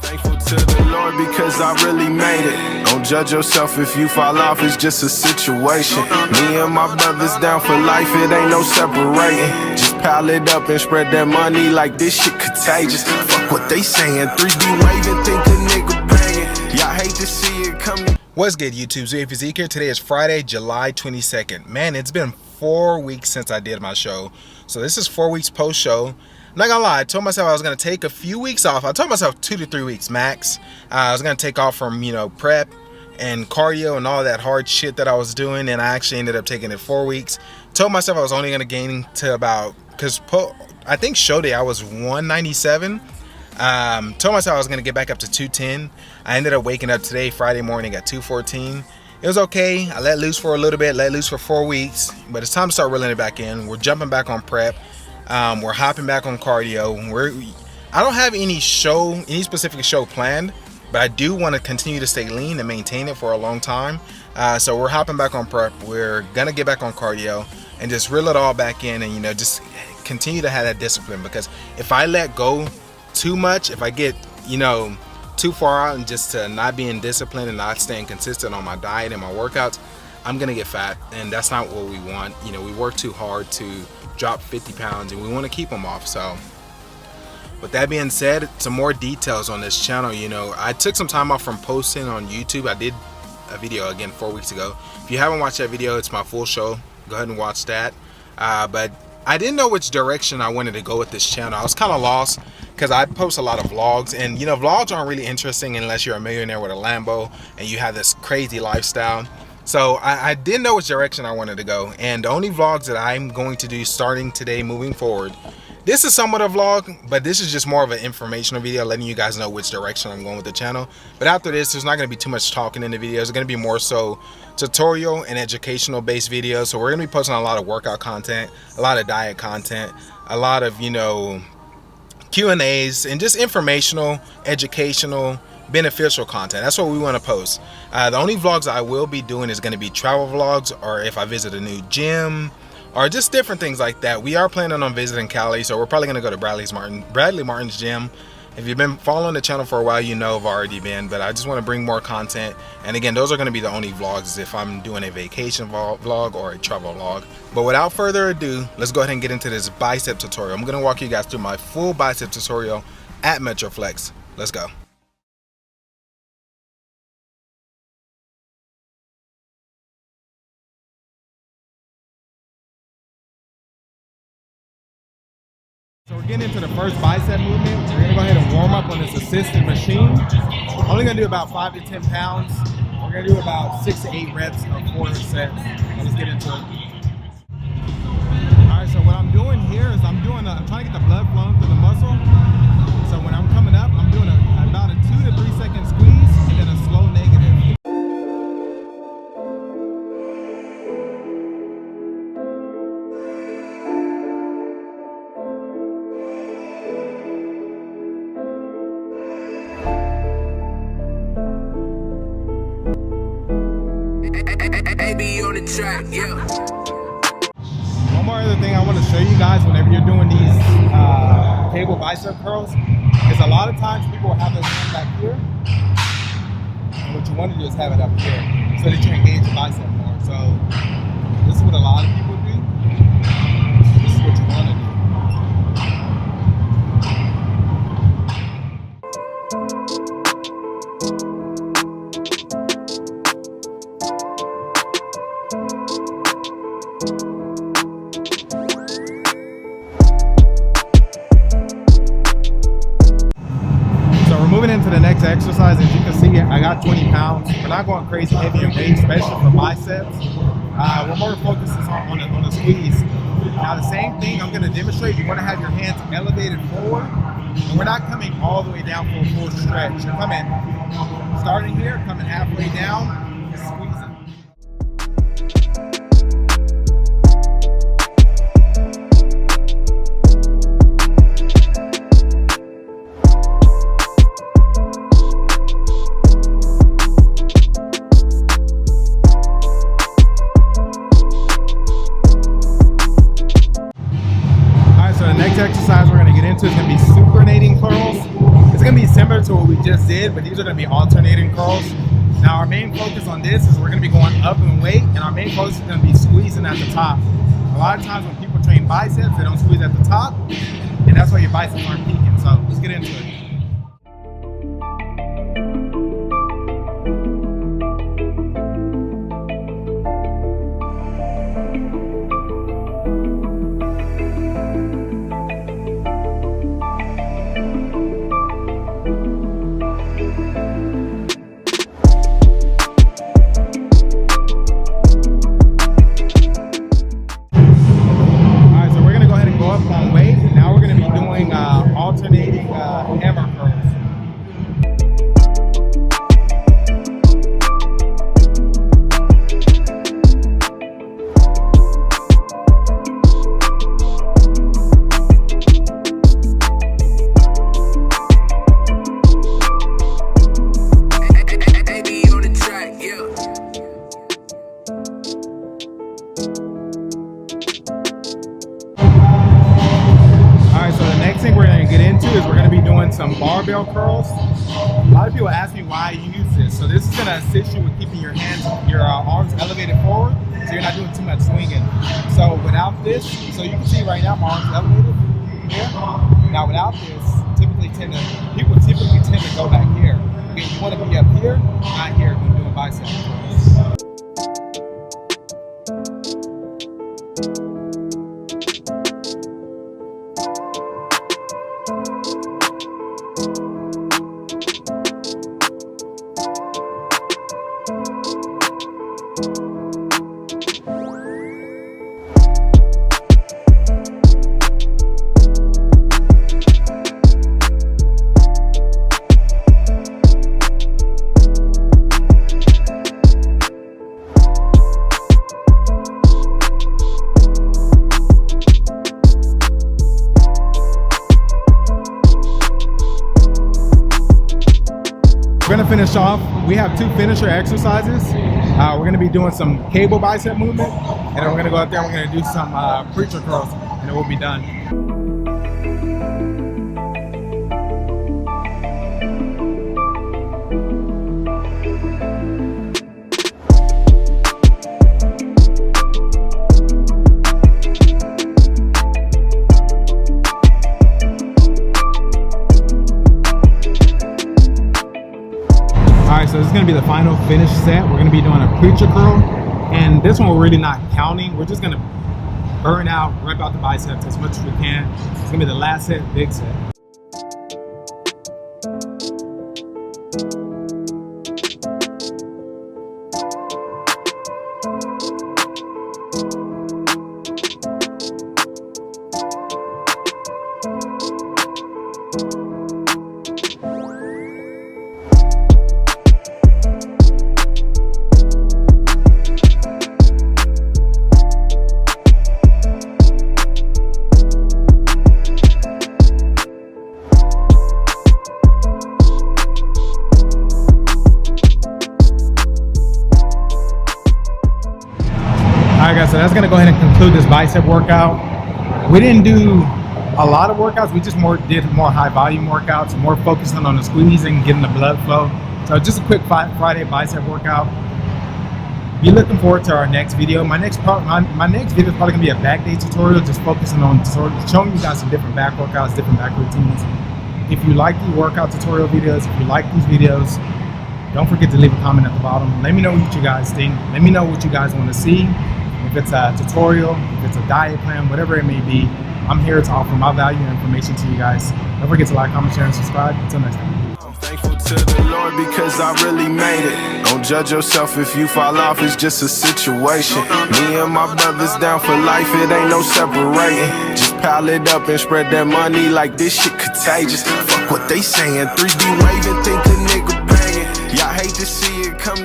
Thankful to the Lord because I really made it. Don't judge yourself if you fall off, it's just a situation. Me and my brothers down for life, it ain't no separating. Just pile it up and spread that money like this shit contagious. Fuck what they saying, 3D waving, think a nigga banging. Y'all hate to see it coming. What's good, YouTube? ZUHEYTHEENTREPRENEUR here. Today is Friday, July 22nd. Man, it's been 4 weeks since I did my show. So this is 4 weeks post-show. I'm not gonna lie, I told myself I was gonna take a few weeks off. I told myself 2 to 3 weeks max. I was gonna take off from, prep and cardio and all that hard shit that I was doing, and I actually ended up taking it 4 weeks. Told myself I was only gonna gain to about, I think show day I was 197. Told myself I was gonna get back up to 210. I ended up waking up today, Friday morning, at 214. It was okay. I let loose for a little bit, let loose for 4 weeks, but it's time to start reeling it back in. We're jumping back on prep. We're hopping back on cardio. I don't have any specific show planned, but I do want to continue to stay lean and maintain it for a long time. So we're hopping back on prep. We're gonna get back on cardio and just reel it all back in, and just continue to have that discipline. Because if I let go too much, if I get too far out and just to not being disciplined and not staying consistent on my diet and my workouts, I'm gonna get fat, and that's not what we want. We work too hard to drop 50 pounds, and we want to keep them off. So with that being said, some more details on this channel. I took some time off from posting on YouTube. I did a video again 4 weeks ago. If you haven't watched that video, it's my full show. Go ahead and watch that. But I didn't know which direction I wanted to go with this channel. I was kind of lost because I post a lot of vlogs, and vlogs aren't really interesting unless you're a millionaire with a Lambo and you have this crazy lifestyle. So I didn't know which direction I wanted to go, and the only vlogs that I'm going to do starting today moving forward, this is somewhat a vlog, but this is just more of an informational video letting you guys know which direction I'm going with the channel. But after this, there's not going to be too much talking in the videos. It's going to be more so tutorial and educational based videos. So we're going to be posting a lot of workout content, a lot of diet content, a lot of Q&As, and just informational, educational, beneficial content. That's what we want to post. The only vlogs I will be doing is going to be travel vlogs, or if I visit a new gym, or just different things like that. We are planning on visiting Cali, so we're probably going to go to Bradley Martin's gym. If you've been following the channel for a while, I've already been, but I just want to bring more content. And again, those are going to be the only vlogs if I'm doing a vacation vlog or a travel vlog. But without further ado, let's go ahead and get into this bicep tutorial. I'm going to walk you guys through my full bicep tutorial at Metroflex. Let's go. So we're getting into the first bicep movement. We're gonna go ahead and warm up on this assisted machine. Only gonna do about 5 to 10 pounds. We're gonna do about 6 to 8 reps of 4 sets. So let's get into it. All right, so what I'm doing here is I'm trying to get the blood flowing through the muscle. So when I'm coming up, I'm doing about a 2 to 3 second squeeze and then a slow negative. On the track, yeah. One more other thing I want to show you guys whenever you're doing these cable bicep curls is a lot of times people will have this back here, and what you want to do is have it up here so that you engage the bicep more. So this is what a lot of people do. This is what you want to do. Moving into the next exercise, as you can see, I got 20 pounds. We're not going crazy heavy and weight, especially for biceps. We're more focused on the squeeze. Now the same thing I'm going to demonstrate. You want to have your hands elevated forward, and we're not coming all the way down for a full stretch. You're starting here, coming halfway down, squeezing. Exercise we're going to get into is going to be supinating curls. It's going to be similar to what we we just did, but these are going to be alternating curls. Now our main focus on this is we're going to be going up in weight, and our main focus is going to be squeezing at the top. A lot of times when people train biceps, they don't squeeze at the top, and that's why your biceps aren't peaking. So let's get into it. On weight. Now we're going to be doing alternating hammer curls. Next thing we're going to get into is we're going to be doing some barbell curls. A lot of people ask me why I use this. So this is going to assist you with keeping your hands, your arms elevated forward, so you're not doing too much swinging. So without this, so you can see right now my arms elevated here. Now without this, people typically tend to go back here. Okay, you want to be up here, not here when doing bicep curls. We're gonna finish off. We have 2 finisher exercises. We're gonna be doing some cable bicep movement, and then we're gonna go out there and we're gonna do some preacher curls, and then we'll be done. Alright, so this is going to be the final finish set. We're going to be doing a preacher curl, and this one we're really not counting. We're just going to burn out, rip out the biceps as much as we can. It's going to be the last set, big set. Alright guys, so that's gonna go ahead and conclude this bicep workout. We didn't do a lot of workouts, we just did more high volume workouts, more focusing on the squeezing, getting the blood flow. So just a quick Friday bicep workout. Be looking forward to our next video. My next video is probably gonna be a back day tutorial, just focusing on showing you guys some different back workouts, different back routines. If you like the workout tutorial videos, if you like these videos, don't forget to leave a comment at the bottom. Let me know what you guys think. Let me know what you guys want to see. If it's a tutorial, if it's a diet plan, whatever it may be, I'm here to offer my value and information to you guys. Don't forget to like, comment, share, and subscribe. Until next time. I'm thankful to the Lord because I really made it. Don't judge yourself if you fall off, it's just a situation. Me and my brothers down for life, it ain't no separating. Just pile it up and spread that money like this shit contagious. Fuck what they saying, 3D waving, think a nigga banging. Y'all hate to see it come